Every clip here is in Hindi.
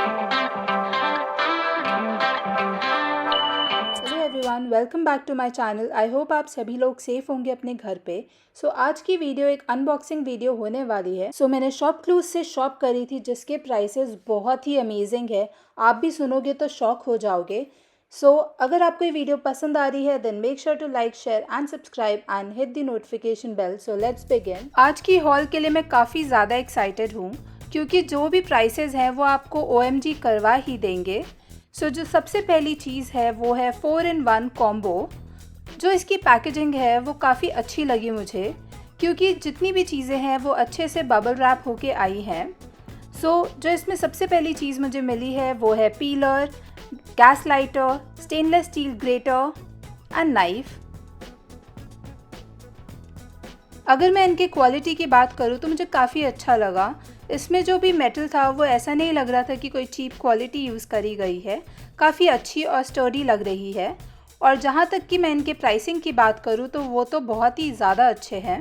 Hello everyone, welcome back to my channel. I hope आप सभी लोग सेफ होंगे अपने घर पे। आज की वीडियो एक अनबॉक्सिंग वीडियो होने वाली है। मैंने शॉप क्लूज से शॉप करी थी जिसके प्राइसेस बहुत ही अमेजिंग है। आप भी सुनोगे तो शॉक हो जाओगे। अगर आपको ये वीडियो पसंद आ रही है then make sure to like, share and subscribe and hit the notification bell. Let's begin. आज की हॉल के लिए मैं काफ़ी ज़्यादा एक्साइटेड हूँ क्योंकि जो भी प्राइसेस हैं वो आपको OMG करवा ही देंगे। जो सबसे पहली चीज़ है वो है 4-in-1 कॉम्बो। जो इसकी पैकेजिंग है वो काफ़ी अच्छी लगी मुझे क्योंकि जितनी भी चीज़ें हैं वो अच्छे से बबल रैप होके आई हैं। जो इसमें सबसे पहली चीज़ मुझे मिली है वो है pillar, gas lighter, stainless steel greater and knife. अगर मैं इनकी क्वालिटी की बात करूँ तो मुझे काफ़ी अच्छा लगा। इसमें जो भी मेटल था वो ऐसा नहीं लग रहा था कि कोई चीप क्वालिटी यूज़ करी गई है। काफ़ी अच्छी और स्टर्डी लग रही है। और जहाँ तक कि मैं इनके प्राइसिंग की बात करूँ तो वो तो बहुत ही ज़्यादा अच्छे हैं।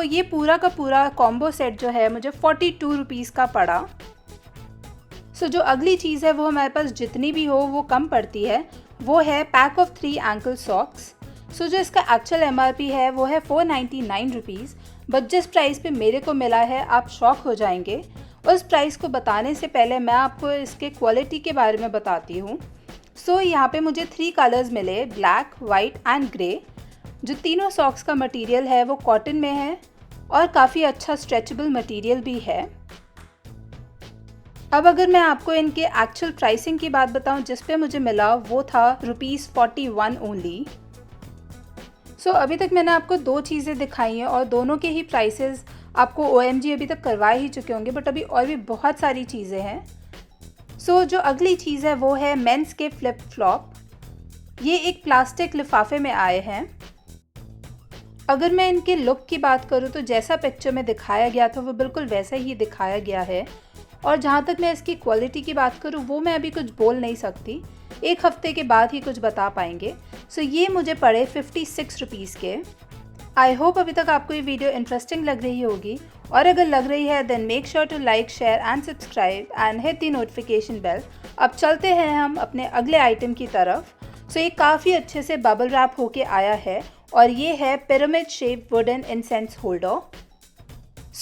ये पूरा का पूरा कॉम्बो सेट जो है मुझे 42 रुपीज़ का पड़ा। जो अगली चीज़ है वो हमारे पास जितनी भी हो वो कम पड़ती है, वो है पैक ऑफ 3 एंकल सॉक्स। जो इसका एक्चुअल MRP है वो है 499 रुपीज़, बट जिस प्राइस पे मेरे को मिला है आप शॉक हो जाएंगे। उस प्राइस को बताने से पहले मैं आपको इसके क्वालिटी के बारे में बताती हूँ। यहाँ पे मुझे 3 कलर्स मिले, ब्लैक, वाइट एंड ग्रे। जो तीनों सॉक्स का मटेरियल है वो कॉटन में है और काफ़ी अच्छा स्ट्रेचेबल मटेरियल भी है। अब अगर मैं आपको इनके एक्चुअल प्राइसिंग की बात बताऊं जिस पे मुझे मिला वो था ₹41 ओनली। अभी तक मैंने आपको 2 चीज़ें दिखाई हैं और दोनों के ही प्राइसेस आपको OMG अभी तक करवाए ही चुके होंगे, बट अभी और भी बहुत सारी चीज़ें हैं। जो अगली चीज़ है वो है मेंस के फ्लिप फ्लॉप। ये एक प्लास्टिक लिफाफे में आए हैं। अगर मैं इनके लुक की बात करूँ तो जैसा पिक्चर में दिखाया गया था वो बिल्कुल वैसा ही दिखाया गया है। और जहाँ तक मैं इसकी क्वालिटी की बात करूँ वो मैं अभी कुछ बोल नहीं सकती, एक हफ्ते के बाद ही कुछ बता पाएंगे। ये मुझे पड़े 56 रुपीज़ के। आई होप अभी तक आपको ये वीडियो इंटरेस्टिंग लग रही होगी, और अगर लग रही है then make sure to like, share and subscribe and hit the notification bell. अब चलते हैं हम अपने अगले आइटम की तरफ। ये काफ़ी अच्छे से बबल रैप होके आया है और ये है pyramid shape wooden incense holder.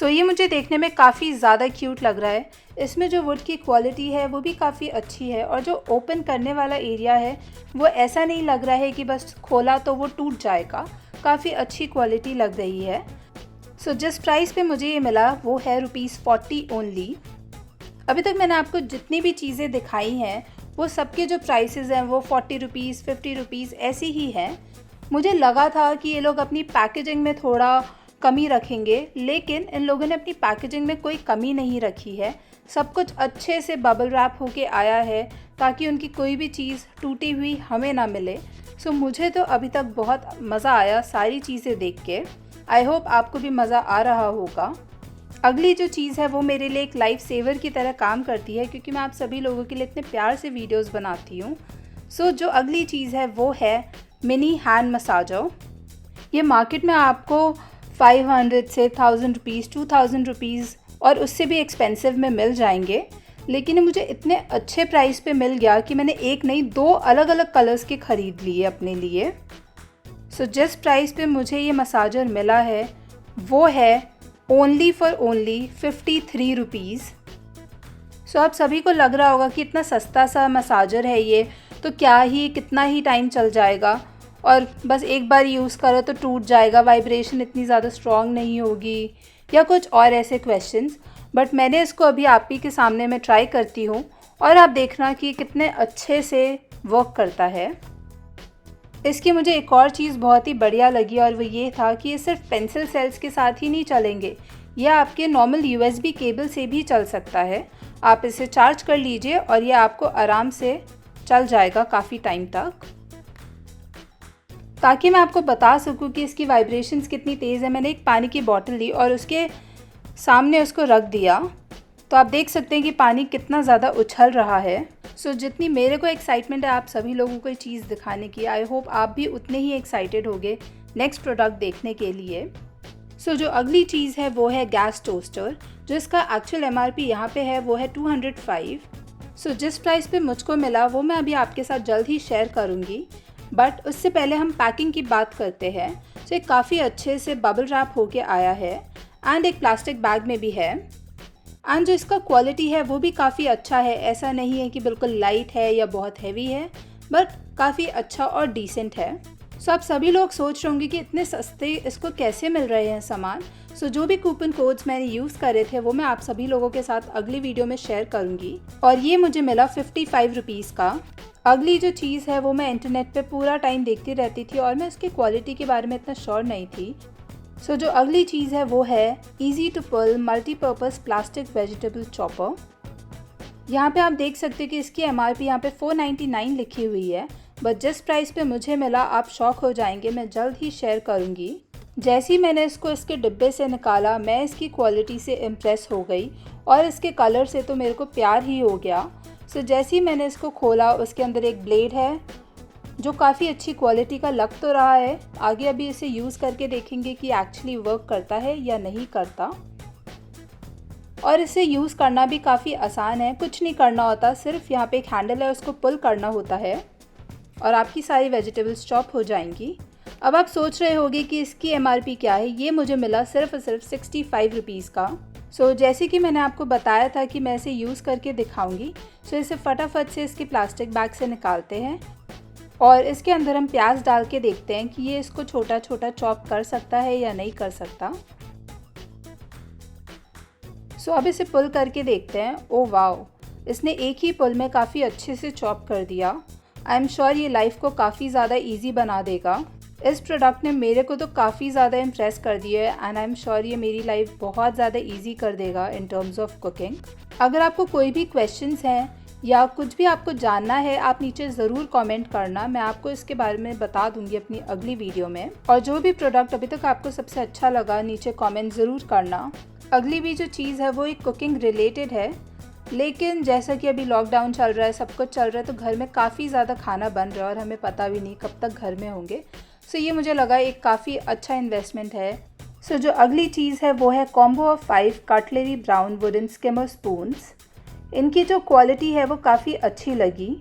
ये मुझे देखने में काफ़ी ज़्यादा क्यूट लग रहा है। इसमें जो वुड की क्वालिटी है वो भी काफ़ी अच्छी है और जो ओपन करने वाला एरिया है वो ऐसा नहीं लग रहा है कि बस खोला तो वो टूट जाएगा। काफ़ी अच्छी क्वालिटी लग रही है। जिस प्राइस पे मुझे ये मिला वो है ₹40 ओनली। अभी तक मैंने आपको जितनी भी चीज़ें दिखाई हैं वो सबके जो प्राइसेस हैं वो 40 रुपीज़, 50 रुपीज़ ऐसी ही हैं। मुझे लगा था कि ये लोग अपनी पैकेजिंग में थोड़ा कमी रखेंगे, लेकिन इन लोगों ने अपनी पैकेजिंग में कोई कमी नहीं रखी है। सब कुछ अच्छे से बबल रैप होके आया है ताकि उनकी कोई भी चीज़ टूटी हुई हमें ना मिले। मुझे तो अभी तक बहुत मज़ा आया सारी चीज़ें देख के। आई होप आपको भी मज़ा आ रहा होगा। अगली जो चीज़ है वो मेरे लिए एक लाइफ सेवर की तरह काम करती है क्योंकि मैं आप सभी लोगों के लिए इतने प्यार से वीडियोस बनाती हूँ। जो अगली चीज़ है वो है मिनी हैंड मसाजर। ये मार्केट में आपको 500 से 1000 रुपीज़, 2000 रुपीज़ और उससे भी एक्सपेंसिव में मिल जाएंगे, लेकिन ये मुझे इतने अच्छे प्राइस पे मिल गया कि मैंने एक नहीं 2 अलग अलग कलर्स के ख़रीद लिए अपने लिए। जिस प्राइस पे मुझे ये मसाजर मिला है वो है ओनली 53 रुपीज़। आप सभी को लग रहा होगा कि इतना सस्ता सा मसाजर है ये, तो कितना ही टाइम चल जाएगा और बस एक बार यूज़ करो तो टूट जाएगा, वाइब्रेशन इतनी ज़्यादा स्ट्रॉन्ग नहीं होगी या कुछ और ऐसे क्वेश्चंस। बट मैंने इसको अभी आप ही के सामने में ट्राई करती हूँ और आप देखना कि कितने अच्छे से वर्क करता है। इसकी मुझे एक और चीज़ बहुत ही बढ़िया लगी और वो ये था कि ये सिर्फ पेंसिल सेल्स के साथ ही नहीं चलेंगे, यह आपके नॉर्मल USB केबल से भी चल सकता है। आप इसे चार्ज कर लीजिए और ये आपको आराम से चल जाएगा काफ़ी टाइम तक। ताकि मैं आपको बता सकूं कि इसकी वाइब्रेशंस कितनी तेज़ है, मैंने एक पानी की बोतल ली और उसके सामने उसको रख दिया, तो आप देख सकते हैं कि पानी कितना ज़्यादा उछल रहा है। जितनी मेरे को एक्साइटमेंट है आप सभी लोगों को ये चीज़ दिखाने की, आई होप आप भी उतने ही एक्साइटेड होगे नेक्स्ट प्रोडक्ट देखने के लिए। जो अगली चीज़ है वो है गैस टोस्टर। जो इसका एक्चुअल MRP यहाँ पे है वो है 205। सो जिस प्राइस पे मुझको मिला वो मैं अभी आपके साथ जल्द ही शेयर करूँगी, बट उससे पहले हम पैकिंग की बात करते हैं। सो ये काफ़ी अच्छे से बबल रैप होके आया है एंड एक प्लास्टिक बैग में भी है। एंड जो इसका क्वालिटी है वो भी काफ़ी अच्छा है, ऐसा नहीं है कि बिल्कुल लाइट है या बहुत हैवी है, बट काफ़ी अच्छा और डिसेंट है। सो आप सभी लोग सोच रहे होंगे कि इतने सस्ते इसको कैसे मिल रहे हैं सामान। सो जो भी कूपन कोड्स मैंने यूज़ करे थे वो मैं आप सभी लोगों के साथ अगली वीडियो में शेयर करूँगी, और ये मुझे मिला 55 रुपीज़ का। अगली जो चीज़ है वो मैं इंटरनेट पे पूरा टाइम देखती रहती थी और मैं उसकी क्वालिटी के बारे में इतना श्योर नहीं थी। सो जो अगली चीज़ है वो है easy to pull multipurpose plastic vegetable chopper. यहाँ पे आप देख सकते हैं कि इसकी MRP यहाँ पे 499 लिखी हुई है, बट जिस प्राइस पे मुझे मिला आप शॉक हो जाएंगे, मैं जल्द ही शेयर करूँगी। जैसे ही मैंने इसको इसके डिब्बे से निकाला मैं इसकी क्वालिटी से इम्प्रेस हो गई और इसके कलर से तो मेरे को प्यार ही हो गया। सो जैसे ही मैंने इसको खोला उसके अंदर एक ब्लेड है जो काफ़ी अच्छी क्वालिटी का लग तो रहा है। आगे अभी इसे यूज़ करके देखेंगे कि एक्चुअली वर्क करता है या नहीं करता। और इसे यूज़ करना भी काफ़ी आसान है, कुछ नहीं करना होता, सिर्फ यहाँ पे एक हैंडल है उसको पुल करना होता है और आपकी सारी वेजिटेबल्स चॉप हो जाएंगी। अब आप सोच रहे होंगे कि इसकी MRP क्या है। ये मुझे मिला सिर्फ और सिर्फ 65 रुपीज़ का। सो जैसे कि मैंने आपको बताया था कि मैं इसे यूज़ करके दिखाऊंगी। सो इसे फटाफट से इसके प्लास्टिक बैग से निकालते हैं और इसके अंदर हम प्याज डाल के देखते हैं कि ये इसको छोटा छोटा चॉप कर सकता है या नहीं कर सकता। सो अब इसे पुल करके देखते हैं। ओ वाओ, इसने एक ही पुल में काफ़ी अच्छे से चॉप कर दिया। आई एम श्योर ये लाइफ को काफ़ी ज़्यादा ईजी बना देगा। इस प्रोडक्ट ने मेरे को तो काफ़ी ज़्यादा इम्प्रेस कर दिया है एंड आई एम श्योर ये मेरी लाइफ बहुत ज़्यादा ईजी कर देगा इन टर्म्स ऑफ कुकिंग। अगर आपको कोई भी क्वेश्चंस हैं या कुछ भी आपको जानना है आप नीचे ज़रूर कमेंट करना, मैं आपको इसके बारे में बता दूंगी अपनी अगली वीडियो में। और जो भी प्रोडक्ट अभी तक आपको सबसे अच्छा लगा नीचे कमेंट ज़रूर करना। अगली भी जो चीज़ है वो एक कुकिंग रिलेटेड है, लेकिन जैसा कि अभी लॉकडाउन चल रहा है, सब कुछ चल रहा है, तो घर में काफ़ी ज़्यादा खाना बन रहा है और हमें पता भी नहीं कब तक घर में होंगे। सो ये मुझे लगा एक काफ़ी अच्छा इन्वेस्टमेंट है। सो जो अगली चीज़ है वो है combo of 5 cutlery brown wooden skimmer spoons. इनकी जो क्वालिटी है वो काफ़ी अच्छी लगी।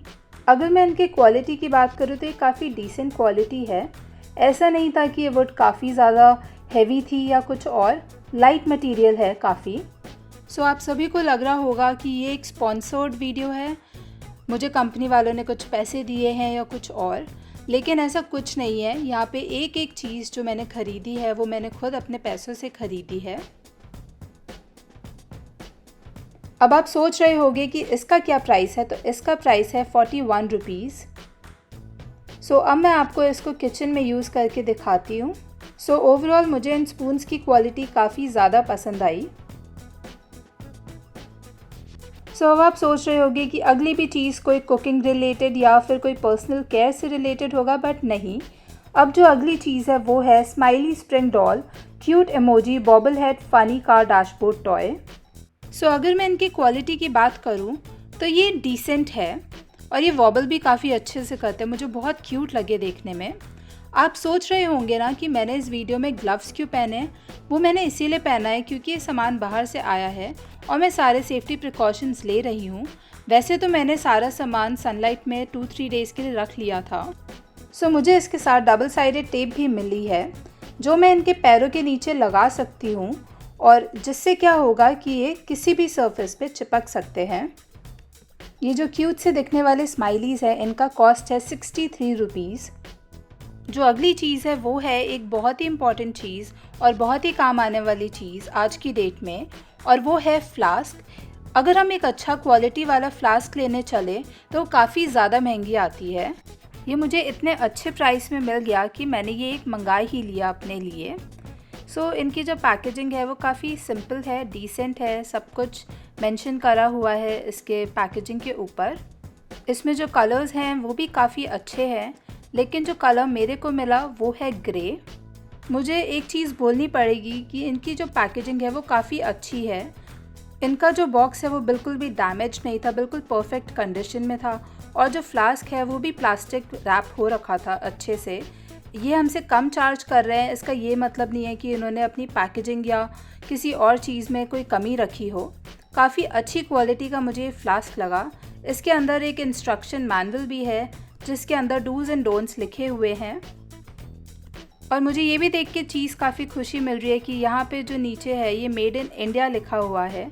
अगर मैं इनकी क्वालिटी की बात करूँ तो ये काफ़ी डिसेंट क्वालिटी है। ऐसा नहीं था कि ये वुड काफ़ी ज़्यादा हैवी थी या कुछ और, लाइट मटेरियल है काफ़ी। सो आप सभी को लग रहा होगा कि ये एक स्पॉन्सर्ड वीडियो है, मुझे कंपनी वालों ने कुछ पैसे दिए हैं या कुछ और, लेकिन ऐसा कुछ नहीं है। यहाँ पे एक एक चीज़ जो मैंने ख़रीदी है वो मैंने खुद अपने पैसों से ख़रीदी है। अब आप सोच रहे होंगे कि इसका क्या प्राइस है, तो इसका प्राइस है 41 रुपीज़। सो अब मैं आपको इसको किचन में यूज़ करके दिखाती हूँ। सो ओवरऑल मुझे इन स्पून्स की क्वालिटी काफ़ी ज़्यादा पसंद आई। सो अब आप सोच रहे होंगे कि अगली भी चीज़ कोई कुकिंग रिलेटेड या फिर कोई पर्सनल केयर से रिलेटेड होगा, बट नहीं। अब जो अगली चीज़ है वो है smiley spring doll cute emoji bobble head funny car dashboard toy. So अगर मैं इनकी क्वालिटी की बात करूं तो ये डिसेंट है और ये वॉबल भी काफ़ी अच्छे से करते हैं, मुझे बहुत क्यूट लगे देखने में। आप सोच रहे होंगे ना कि मैंने इस वीडियो में ग्लव्स क्यों पहने। वो मैंने इसीलिए पहना है क्योंकि ये सामान बाहर से आया है और मैं सारे सेफ्टी प्रिकॉशंस ले रही हूँ। वैसे तो मैंने सारा सामान सनलाइट में 2-3 डेज़ के लिए रख लिया था। सो मुझे इसके साथ डबल साइडेड टेप भी मिली है जो मैं इनके पैरों के नीचे लगा सकती हूँ और जिससे क्या होगा कि ये किसी भी सरफेस पे चिपक सकते हैं। ये जो क्यूट से दिखने वाले स्माइलीज़ है इनका कॉस्ट है 63 रुपीज़। जो अगली चीज़ है वो है एक बहुत ही इम्पॉर्टेंट चीज़ और बहुत ही काम आने वाली चीज़ आज की डेट में, और वो है फ्लास्क। अगर हम एक अच्छा क्वालिटी वाला फ्लास्क लेने चले तो काफ़ी ज़्यादा महंगी आती है। ये मुझे इतने अच्छे प्राइस में मिल गया कि मैंने ये एक मंगा ही लिया अपने लिए। सो इनकी जो पैकेजिंग है वो काफ़ी सिंपल है, डिसेंट है, सब कुछ मेंशन करा हुआ है इसके पैकेजिंग के ऊपर। इसमें जो कलर्स हैं वो भी काफ़ी अच्छे हैं, लेकिन जो कलर मेरे को मिला वो है ग्रे। मुझे एक चीज़ बोलनी पड़ेगी कि इनकी जो पैकेजिंग है वो काफ़ी अच्छी है। इनका जो बॉक्स है वो बिल्कुल भी डैमेज नहीं था, बिल्कुल परफेक्ट कंडीशन में था, और जो फ्लास्क है वो भी प्लास्टिक रैप हो रखा था अच्छे से। ये हमसे कम चार्ज कर रहे हैं, इसका ये मतलब नहीं है कि इन्होंने अपनी पैकेजिंग या किसी और चीज़ में कोई कमी रखी हो। काफ़ी अच्छी क्वालिटी का मुझे ये फ्लास्क लगा। इसके अंदर एक इंस्ट्रक्शन मैनुअल भी है जिसके अंदर डूज़ एंड डोंट्स लिखे हुए हैं। और मुझे ये भी देख के चीज़ काफ़ी खुशी मिल रही है कि यहाँ पे जो नीचे है ये मेड इन इंडिया लिखा हुआ है।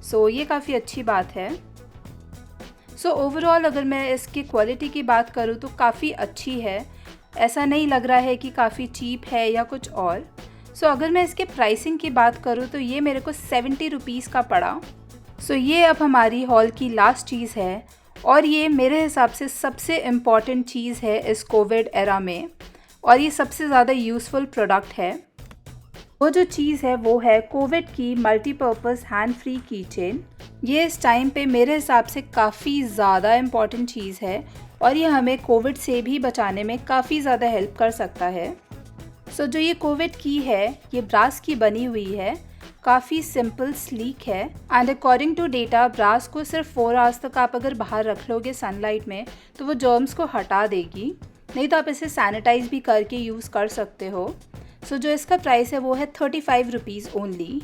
सो ये काफ़ी अच्छी बात है। सो ओवरऑल अगर मैं इसकी क्वालिटी की बात करूँ तो काफ़ी अच्छी है। ऐसा नहीं लग रहा है कि काफ़ी चीप है या कुछ और। सो अगर मैं इसके प्राइसिंग की बात करूँ तो ये मेरे को 70 रुपीज़ का पड़ा। सो ये अब हमारी हॉल की लास्ट चीज़ है और ये मेरे हिसाब से सबसे इम्पॉर्टेंट चीज़ है इस कोविड एरा में, और ये सबसे ज़्यादा यूज़फुल प्रोडक्ट है। वो जो चीज़ है वो है कोविड की मल्टीपर्पज़ हैंड फ्री की चेन। ये इस टाइम पे मेरे हिसाब से काफ़ी ज़्यादा इम्पॉर्टेंट चीज़ है और ये हमें कोविड से भी बचाने में काफ़ी ज़्यादा हेल्प कर सकता है। सो जो ये कोविड की है ये ब्रास की बनी हुई है, काफ़ी सिंपल स्लीक है एंड अकॉर्डिंग टू डेटा ब्रास को सिर्फ 4 आवर्स तक आप अगर बाहर रख लोगे सनलाइट में तो वो जर्म्स को हटा देगी। नहीं तो आप इसे सैनिटाइज़ भी करके यूज़ कर सकते हो। सो जो इसका प्राइस है वो है 35 रुपीज़ ओनली।